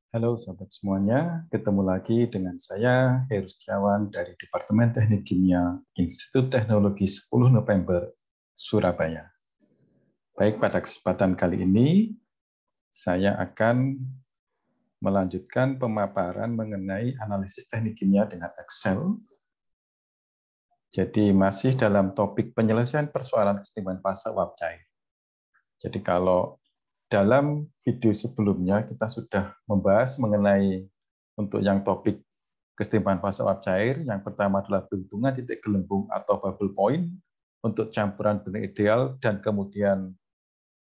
Halo sahabat semuanya, ketemu lagi dengan saya Heru Setiawan dari Departemen Teknik Kimia Institut Teknologi 10 November, Surabaya. Baik, pada kesempatan kali ini saya akan melanjutkan pemaparan mengenai analisis teknik kimia dengan Excel. Jadi masih dalam topik penyelesaian persoalan kesetimbangan fase uap cair. Jadi kalau dalam video sebelumnya kita sudah membahas mengenai untuk yang topik kesetimbangan fase uap cair, yang pertama adalah perhitungan titik gelembung atau bubble point untuk campuran benar ideal, dan kemudian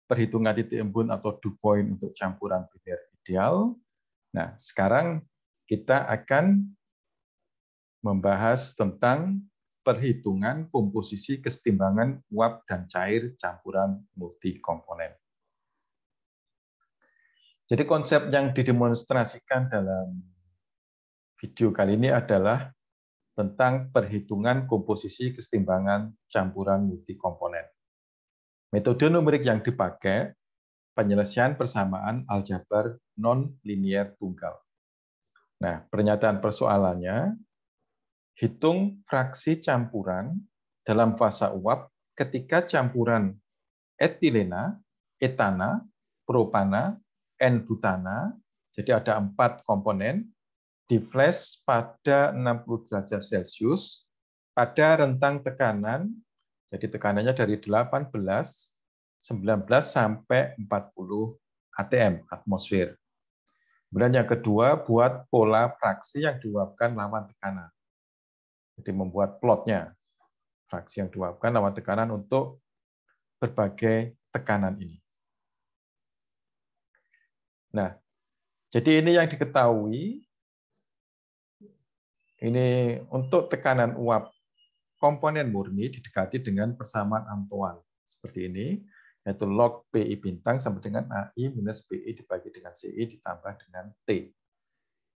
perhitungan titik embun atau dew point untuk campuran benar ideal. Nah, sekarang kita akan membahas tentang perhitungan komposisi kesetimbangan uap dan cair campuran multi komponen. Jadi konsep yang didemonstrasikan dalam video kali ini adalah tentang perhitungan komposisi kesetimbangan campuran multikomponen. Metode numerik yang dipakai penyelesaian persamaan aljabar non-linier tunggal. Nah, pernyataan persoalannya, hitung fraksi campuran dalam fasa uap ketika campuran etilena, etana, propana, N-butana, jadi ada 4 komponen, di flash pada 60 derajat Celcius pada rentang tekanan, jadi tekanannya dari 18, 19 sampai 40 atm, atmosfer. Kemudian yang kedua, buat pola fraksi yang diuapkan lawan tekanan. Jadi membuat plotnya, fraksi yang diuapkan lawan tekanan untuk berbagai tekanan ini. Nah, jadi ini yang diketahui, ini untuk tekanan uap komponen murni didekati dengan persamaan Antoine. Seperti ini, yaitu log PI bintang sama dengan AI minus PI dibagi dengan CI ditambah dengan T.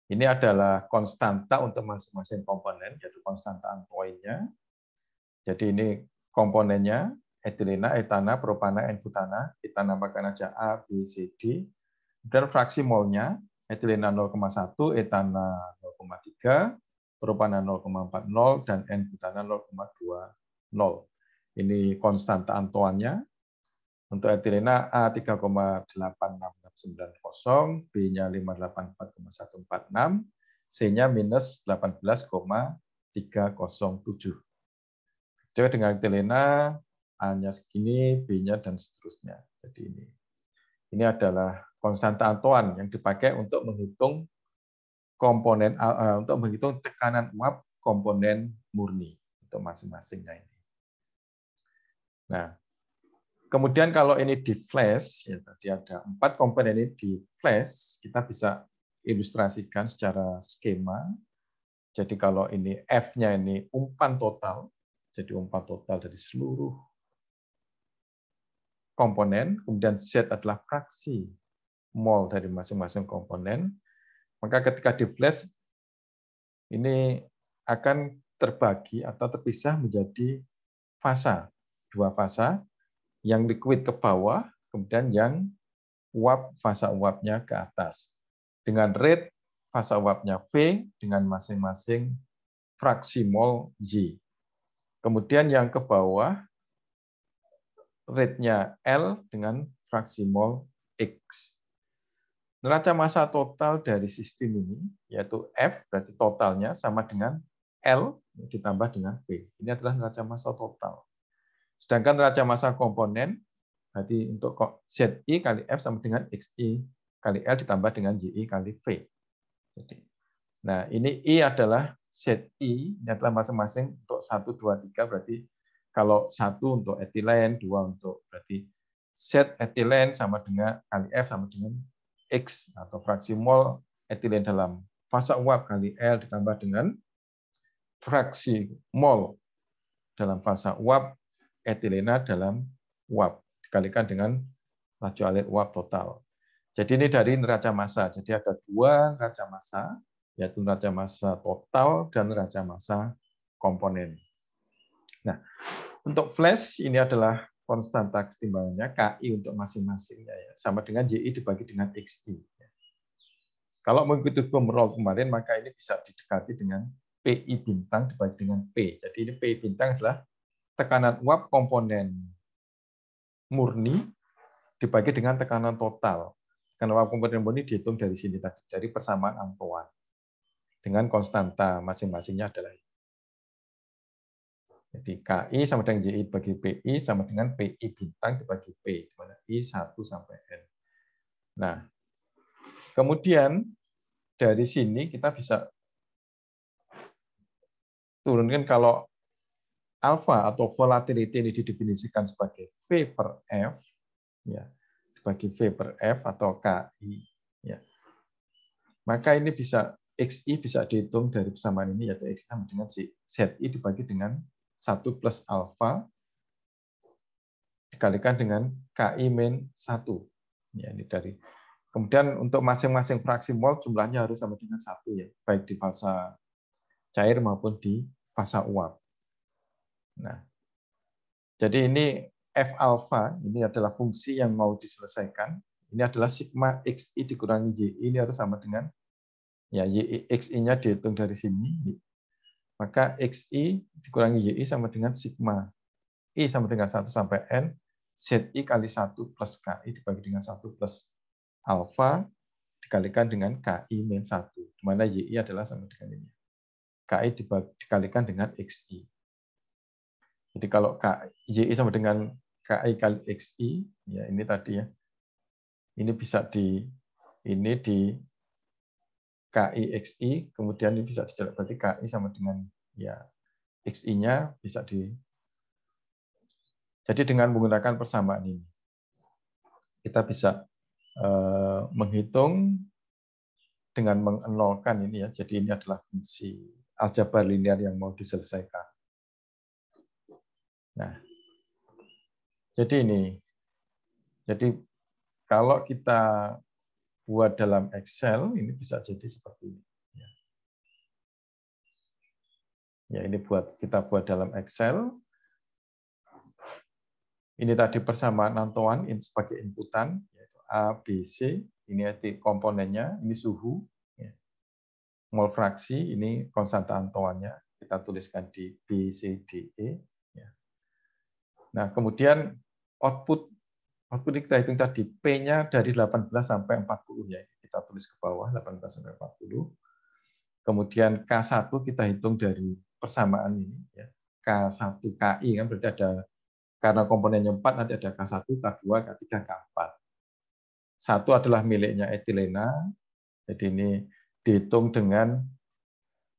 Ini adalah konstanta untuk masing-masing komponen, yaitu konstanta Antoine-nya. Jadi ini komponennya, etilena, etana, propana, N-butana. Kita namakan aja A, B, C, D. Dan fraksi molnya, etilena 0,1, etana 0,3, propana 0,40, dan N-butana 0,20. Ini konstanta Antoine-nya. Untuk etilena A 3,86690, B-nya 584,146, C-nya minus 18,307. Sesuai dengan etilena, A-nya segini, B-nya, dan seterusnya. Jadi ini adalah konstanta Antoine yang dipakai untuk menghitung komponen, untuk menghitung tekanan uap komponen murni untuk masing-masingnya ini. Nah, kemudian kalau ini di flash, ya tadi ada 4 komponen ini di flash, kita bisa ilustrasikan secara skema. Jadi kalau ini F-nya ini umpan total, jadi umpan total dari seluruh komponen, kemudian Z adalah fraksi mol dari masing-masing komponen, maka ketika di flash ini akan terbagi atau terpisah menjadi fasa, 2 fasa, yang liquid ke bawah, kemudian yang uap fasa uapnya ke atas. Dengan rate fasa uapnya V dengan masing-masing fraksi mol Y. Kemudian yang ke bawah rate-nya L dengan fraksi mol X. Neraca massa total dari sistem ini, yaitu F, berarti totalnya sama dengan L ditambah dengan V. Ini adalah neraca massa total. Sedangkan neraca massa komponen, berarti untuk ZI kali F sama dengan XI kali L ditambah dengan YI kali V. Nah, ini I adalah ZI, ini adalah masing-masing untuk 1, 2, 3, berarti kalau 1 untuk etilen, 2 untuk berarti Z etilen sama dengan kali F sama dengan X atau fraksi mol etilen dalam fasa uap kali L ditambah dengan fraksi mol dalam fasa uap etilena dalam uap dikalikan dengan laju alir uap total. Jadi ini dari neraca massa. Jadi ada 2 neraca massa, yaitu neraca massa total dan neraca massa komponen. Nah, untuk flash ini adalah konstanta kesetimbangannya KI untuk masing-masingnya ya, sama dengan YI dibagi dengan XI. Kalau mengikuti hukum roll kemarin, maka ini bisa didekati dengan PI bintang dibagi dengan P. Jadi ini PI bintang adalah tekanan uap komponen murni dibagi dengan tekanan total. Tekanan uap komponen murni dihitung dari sini tadi, dari persamaan Antoine. Dengan konstanta masing-masingnya adalah ini. Jadi KI sama dengan JI bagi PI sama dengan PI bintang dibagi P, di mana I 1 sampai N. Nah, kemudian dari sini kita bisa turunkan kalau alfa atau volatility ini didefinisikan sebagai V per F, ya, dibagi V per F atau KI, ya. Maka ini bisa XI bisa dihitung dari persamaan ini, yaitu X sama dengan ZI dibagi dengan 1 plus alfa dikalikan dengan KI min 1. Ya, ini dari. Kemudian untuk masing-masing fraksi mol jumlahnya harus sama dengan 1, ya, baik di fasa cair maupun di fasa uap. Nah, jadi ini F alpha ini adalah fungsi yang mau diselesaikan. Ini adalah sigma XI dikurangi YI, ini harus sama dengan, ya, XI-nya dihitung dari sini. Maka XI dikurangi YI sama dengan sigma I sama dengan 1 sampai N, ZI kali 1 plus KI dibagi dengan 1 plus alpha dikalikan dengan KI min 1, di mana YI adalah sama dengan ini. KI dikalikan dengan XI. Jadi kalau YI sama dengan KI kali XI, ya ini tadi ya, ini bisa ini di KI XI, kemudian ini bisa dijelaskan berarti KI sama dengan, ya, XI-nya bisa di. Jadi dengan menggunakan persamaan ini, kita bisa menghitung dengan mengenolkan ini, ya. Jadi ini adalah fungsi aljabar linear yang mau diselesaikan. Nah, jadi ini. Jadi kalau kita buat dalam Excel, ini bisa jadi seperti ini. Ya, ini kita buat dalam Excel. Ini tadi persamaan Antoine sebagai inputan, yaitu A, B, C. Ini komponennya, ini suhu. Mol fraksi, ini konstanta Antoine-nya. Kita tuliskan di B, C, D, E. Nah, kemudian output kita hitung tadi, P-nya dari 18 sampai 40. Ya. Kita tulis ke bawah, 18 sampai 40. Kemudian K1 kita hitung dari persamaan ini. Ya. K1, KI, kan berarti ada, karena komponennya 4, nanti ada K1, K2, K3, K4. 1 adalah miliknya etilena, jadi ini dihitung dengan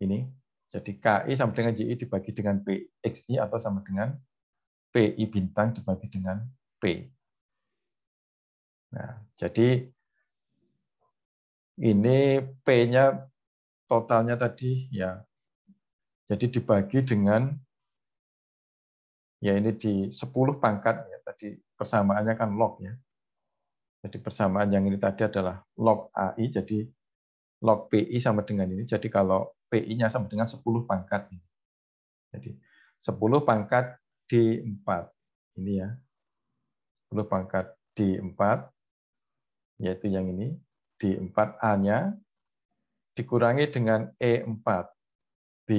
ini. Jadi KI sama dengan JI dibagi dengan PXI atau sama dengan PI bintang dibagi dengan P. Nah, jadi ini P-nya totalnya tadi, ya. Jadi dibagi dengan, ya, ini di 10 pangkat, ya. Tadi persamaannya kan log, ya. Jadi persamaan yang ini tadi adalah log AI, jadi log PI sama dengan ini. Jadi kalau PI-nya sama dengan 10 pangkat. Jadi 10 pangkat D4. Ini, ya. 10 pangkat D4, yaitu yang ini. D4A-nya dikurangi dengan E4B.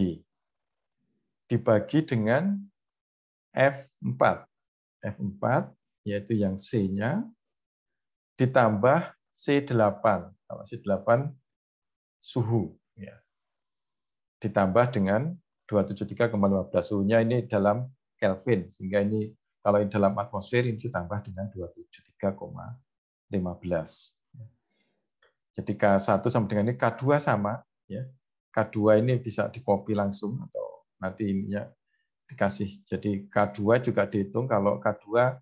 Dibagi dengan F4. F4, yaitu yang C-nya, ditambah C8. Kalau C8 suhu, ya. Ditambah dengan 273,15. Suhunya ini dalam Kelvin, sehingga ini kalau ini dalam atmosfer ini ditambah dengan 273,15. Jadi K1 sama dengan ini, K2 sama, ya. K2 ini bisa dikopi langsung atau nanti ininya dikasih. Jadi K2 juga dihitung, kalau K2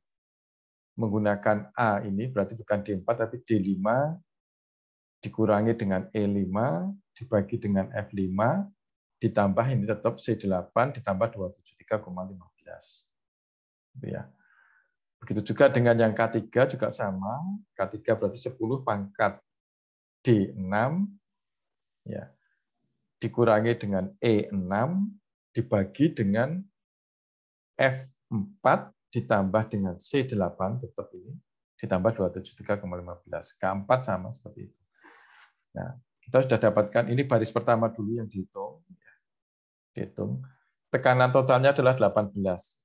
menggunakan A ini berarti bukan D4 tapi D5 dikurangi dengan E5 dibagi dengan F5 ditambah ini tetap C8 ditambah 273,15. Gitu, ya. Begitu juga dengan yang K3 juga sama. K3 berarti 10 pangkat D6, ya, dikurangi dengan E6 dibagi dengan F4 ditambah dengan C8 tetap ini ditambah 273,15. K4 sama seperti itu. Nah, kita sudah dapatkan, ini baris pertama dulu yang dihitung. Dihitung. Tekanan totalnya adalah 18.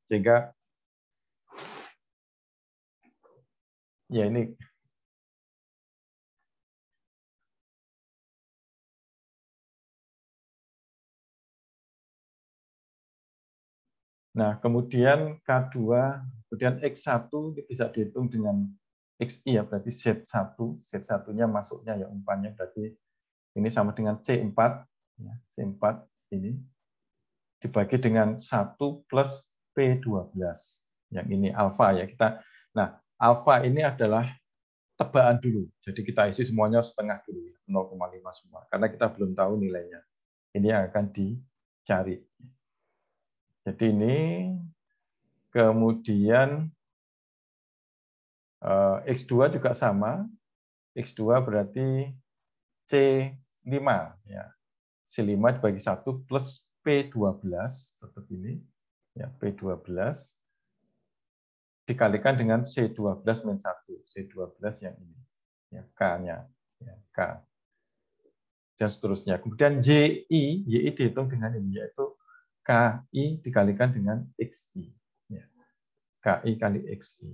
Sehingga ya ini nah, kemudian K2, kemudian X1 ini bisa dihitung dengan XI ya, berarti Z1, Z1-nya masuknya ya umpannya berarti ini sama dengan C4 ya, C4 ini dibagi dengan 1 plus P12. Yang ini alfa ya kita. Nah, alfa ini adalah tebaan dulu. Jadi kita isi semuanya setengah dulu, 0,5 semua karena kita belum tahu nilainya. Ini yang akan dicari. Jadi ini kemudian X2 juga sama. X2 berarti C5 ya. C5 dibagi 1 plus P12 tetap ini ya, P12 dikalikan dengan C12 min 1. C12 yang ini ya, K-nya ya, K. Dan seterusnya. Kemudian YI dihitung dengan ini yaitu KI dikalikan dengan XI ya. KI kali XI.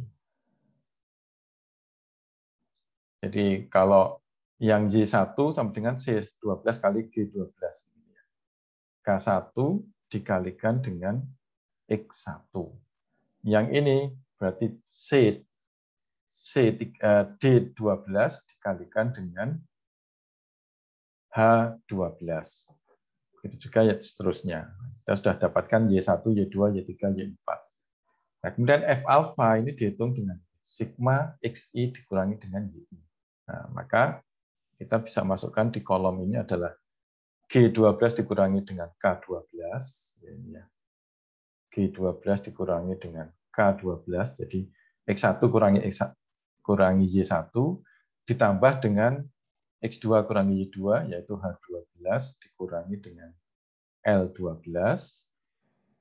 Jadi kalau yang Y1 sama dengan C12 kali G12. K1 dikalikan dengan X1. Yang ini berarti D12 dikalikan dengan H12. Itu juga ya seterusnya. Kita sudah dapatkan Y1, Y2, Y3, Y4. Nah, kemudian F alpha ini dihitung dengan sigma XI dikurangi dengan YI. Nah, maka kita bisa masukkan di kolom ini adalah G12 dikurangi dengan K12. Ya. G12 dikurangi dengan K12. Jadi X1 kurangi Y1 ditambah dengan X2 kurangi Y2 yaitu H12 dikurangi dengan L12.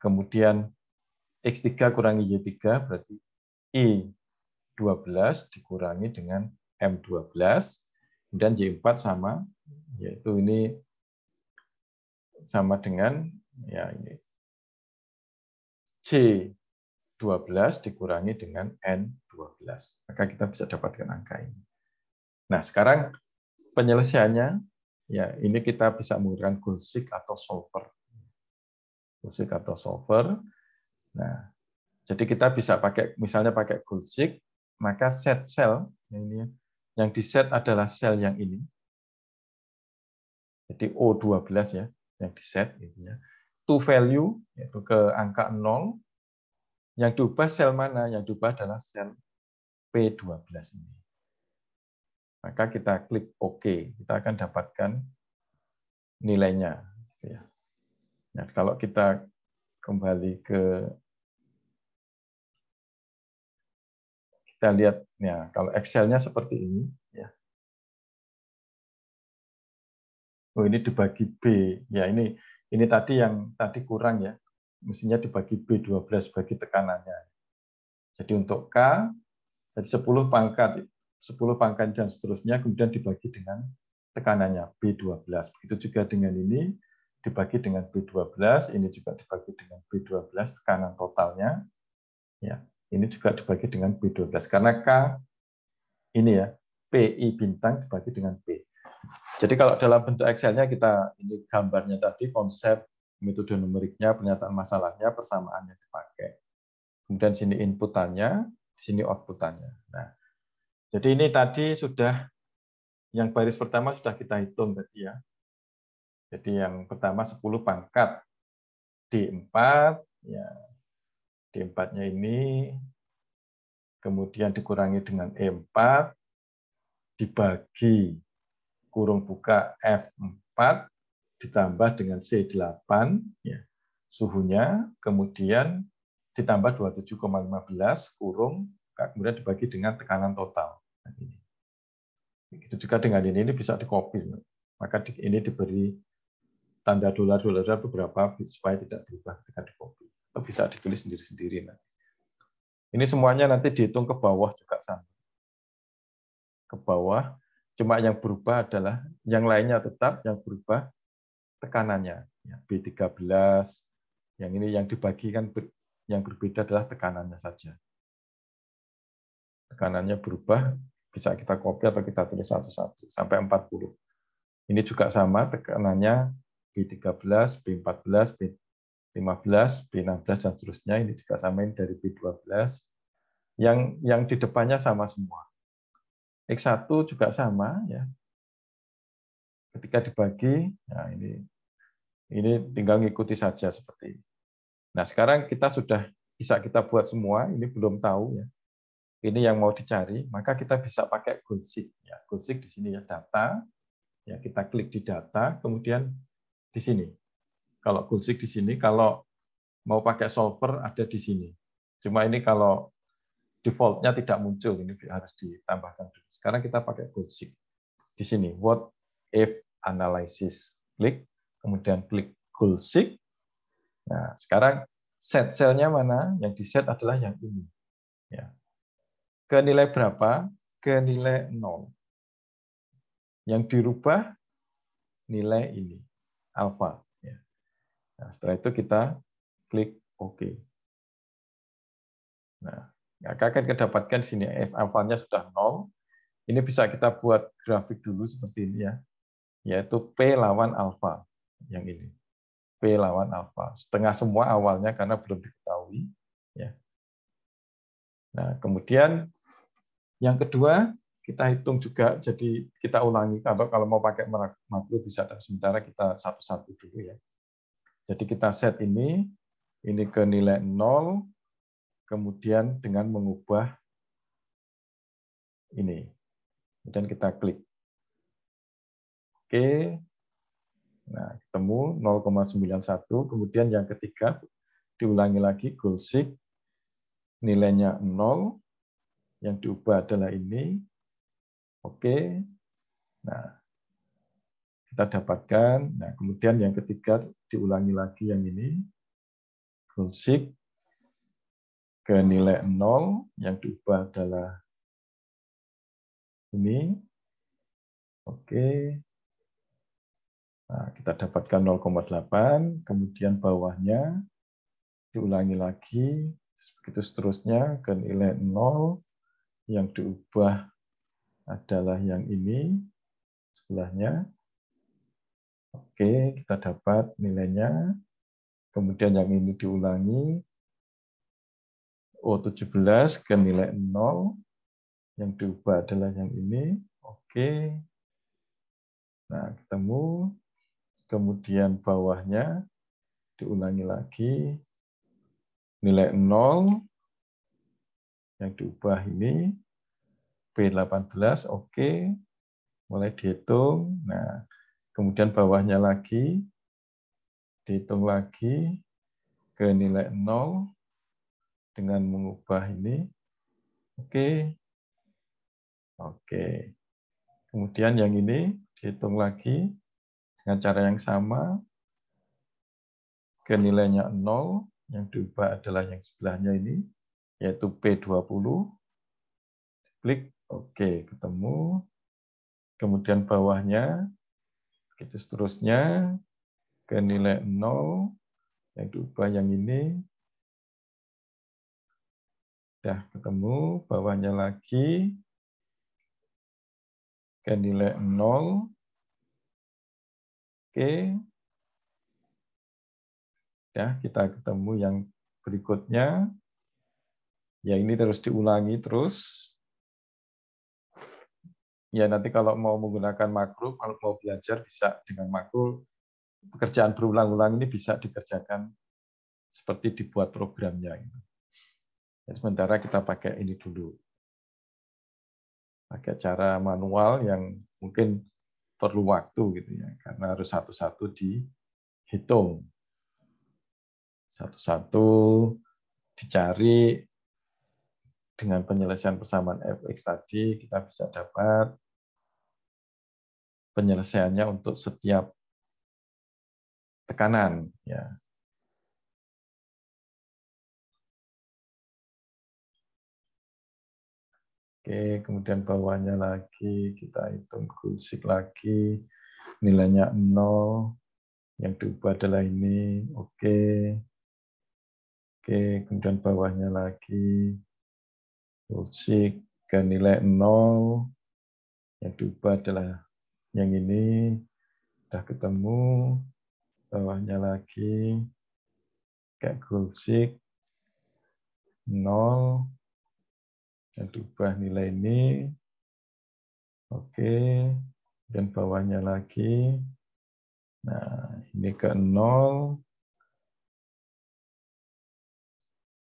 Kemudian X3 kurangi Y3 berarti I12 dikurangi dengan M12. Kemudian Y4 sama, yaitu ini sama dengan ya ini C12 dikurangi dengan N12. Maka kita bisa dapatkan angka ini. Nah, sekarang penyelesaiannya, ya ini kita bisa menggunakan Gaussian atau solver. Gaussian atau solver. Nah, jadi kita bisa pakai, misalnya pakai Gaussian, maka set sel ini yang di set adalah sel yang ini. Jadi O12 ya, yang di set gitu ya. To value yaitu ke angka 0. Yang diubah sel mana? Yang diubah adalah sel P12 ini. Maka kita klik OK, kita akan dapatkan nilainya. Nah, kalau kita kembali ke kita lihat ya, kalau Excel-nya seperti ini ya. Oh, ini dibagi B. Ya, ini tadi yang tadi kurang ya. Mestinya dibagi B12 bagi tekanannya. Jadi untuk K jadi 10 pangkat dan seterusnya kemudian dibagi dengan tekanannya B12. Begitu juga dengan ini dibagi dengan B12, ini juga dibagi dengan B12 tekanan totalnya. Ya, ini juga dibagi dengan B12 karena K ini ya, PI bintang dibagi dengan P. Jadi kalau dalam bentuk Excel-nya kita ini gambarnya tadi konsep metode numeriknya, pernyataan masalahnya, persamaan yang dipakai. Kemudian sini inputannya, sini outputannya. Nah, jadi ini tadi sudah yang baris pertama sudah kita hitung tadi ya. Jadi yang pertama 10 pangkat D4 ya. D4-nya ini kemudian dikurangi dengan E4 dibagi kurung buka F4 ditambah dengan C8 ya. Suhunya kemudian ditambah 27,15 kurung kemudian dibagi dengan tekanan total. Nah, ini. Begitu juga dengan ini bisa dikopi. Maka ini diberi tanda dolar beberapa supaya tidak berubah ketika dikopi. Atau bisa ditulis sendiri-sendiri. Ini semuanya nanti dihitung ke bawah juga sama. Ke bawah Cuma yang berubah adalah, yang lainnya tetap, yang berubah tekanannya. Ya, B13, yang ini yang dibagikan, yang berbeda adalah tekanannya saja. Tekanannya berubah, bisa kita copy atau kita tulis satu-satu, sampai 40. Ini juga sama, tekanannya B13, B14, B15, B16, dan seterusnya. Ini juga sama, ini dari B12. Yang di depannya sama semua. X1 juga sama, ya. Ketika dibagi, nah ini tinggal ngikuti saja seperti ini. Nah, sekarang kita sudah bisa kita buat semua, ini belum tahu ya. Ini yang mau dicari, maka kita bisa pakai Goalseek. Ya, Goalseek di sini ya data, ya kita klik di data, kemudian di sini. Kalau Goalseek di sini, kalau mau pakai solver ada di sini. Cuma ini kalau default-nya tidak muncul, ini harus ditambahkan dulu. Sekarang kita pakai Goalseek. Di sini, what if analysis. Klik, kemudian klik Goalseek. Nah, sekarang set cell-nya mana? Yang di-set adalah yang ini. Ya. Ke nilai berapa? Ke nilai 0. Yang dirubah nilai ini, alfa. Ya. Nah, setelah itu kita klik OK. Nah, akan kedapatkan di sini F alfanya sudah 0. Ini bisa kita buat grafik dulu seperti ini ya, yaitu P lawan alfa. Yang ini. P lawan alfa. Setengah semua awalnya karena belum diketahui. Ya. Nah, kemudian yang kedua, kita hitung juga, jadi kita ulangi. Kalau mau pakai makro bisa, dan sementara kita satu-satu dulu ya. Jadi kita set ini ke nilai 0, kemudian dengan mengubah ini. Kemudian kita klik. Oke. Nah, ketemu 0,91. Kemudian yang ketiga, diulangi lagi, Goalseek. Nilainya 0. Yang diubah adalah ini. Oke. Nah, kita dapatkan. Nah, kemudian yang ketiga, diulangi lagi yang ini. Goalseek ke nilai 0. Yang diubah adalah ini. Oke. Nah, kita dapatkan 0,8, kemudian bawahnya diulangi lagi, begitu seterusnya ke nilai 0, yang diubah adalah yang ini, sebelahnya. Oke, kita dapat nilainya, kemudian yang ini diulangi, O17 ke nilai 0, yang diubah adalah yang ini. Oke, nah ketemu, kemudian bawahnya diulangi lagi, nilai 0, yang diubah ini, B18, oke. Mulai dihitung. Nah, kemudian bawahnya lagi, dihitung lagi ke nilai 0 dengan mengubah ini. Oke. Oke. Kemudian yang ini dihitung lagi dengan cara yang sama, ke nilainya 0, yang diubah adalah yang sebelahnya ini, yaitu P20. Klik, oke, ketemu. Kemudian bawahnya, begitu seterusnya, ke nilai 0, yang diubah yang ini. Sudah ketemu, bawahnya lagi, ke nilai 0. Oke. Ya, kita ketemu yang berikutnya. Ya, ini terus diulangi terus. Ya, nanti kalau mau menggunakan makro, kalau mau belajar bisa dengan makro. Pekerjaan berulang-ulang ini bisa dikerjakan seperti dibuat programnya. Ya, sementara kita pakai ini dulu. Pakai cara manual yang mungkin perlu waktu gitu ya, karena harus satu-satu dihitung. Satu-satu dicari. Dengan penyelesaian persamaan fx tadi, kita bisa dapat penyelesaiannya untuk setiap tekanan. Ya. Oke, kemudian bawahnya lagi kita hitung gulsik lagi, nilainya 0, yang diubah adalah ini, oke. Oke, kemudian bawahnya lagi, gulsik ke nilai 0, yang diubah adalah yang ini, sudah ketemu, bawahnya lagi, kayak gulsik, 0, yang diubah nilai ini, oke, dan bawahnya lagi, nah ini ke 0,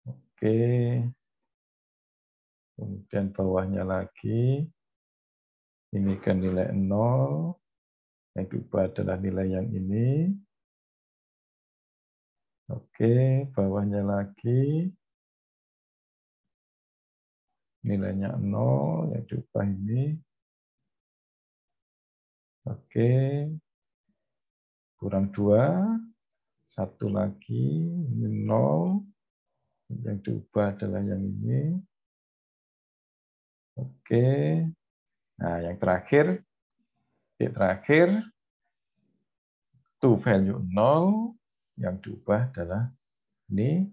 oke, kemudian bawahnya lagi, ini ke nilai 0, yang diubah adalah nilai yang ini, oke, bawahnya lagi, nilainya 0, yang diubah ini, oke, kurang 2, 1 lagi, ini 0, yang diubah adalah yang ini, oke, nah yang terakhir, titik terakhir, to value 0, yang diubah adalah ini,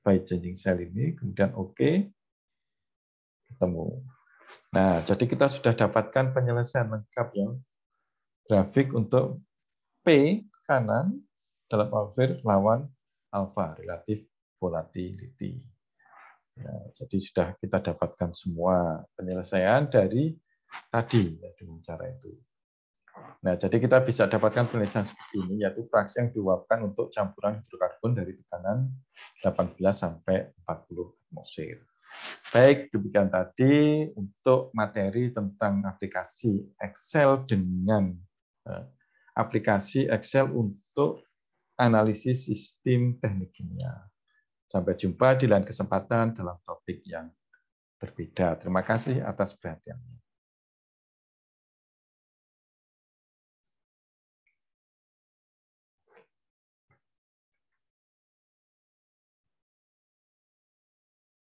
by changing cell ini, kemudian oke, ketemu. Nah, jadi kita sudah dapatkan penyelesaian lengkap ya, grafik untuk P kanan dalam alfabet lawan alfa, relatif volatility. Ya, jadi sudah kita dapatkan semua penyelesaian dari tadi ya, dengan cara itu. Nah, jadi kita bisa dapatkan penyelesaian seperti ini, yaitu fraksi yang diuapkan untuk campuran hidrokarbon dari tekanan 18 sampai 40 atmosfer. Baik, demikian tadi untuk materi tentang aplikasi Excel dengan aplikasi Excel untuk analisis sistem teknik kimia. Sampai jumpa di lain kesempatan dalam topik yang berbeda. Terima kasih atas perhatiannya.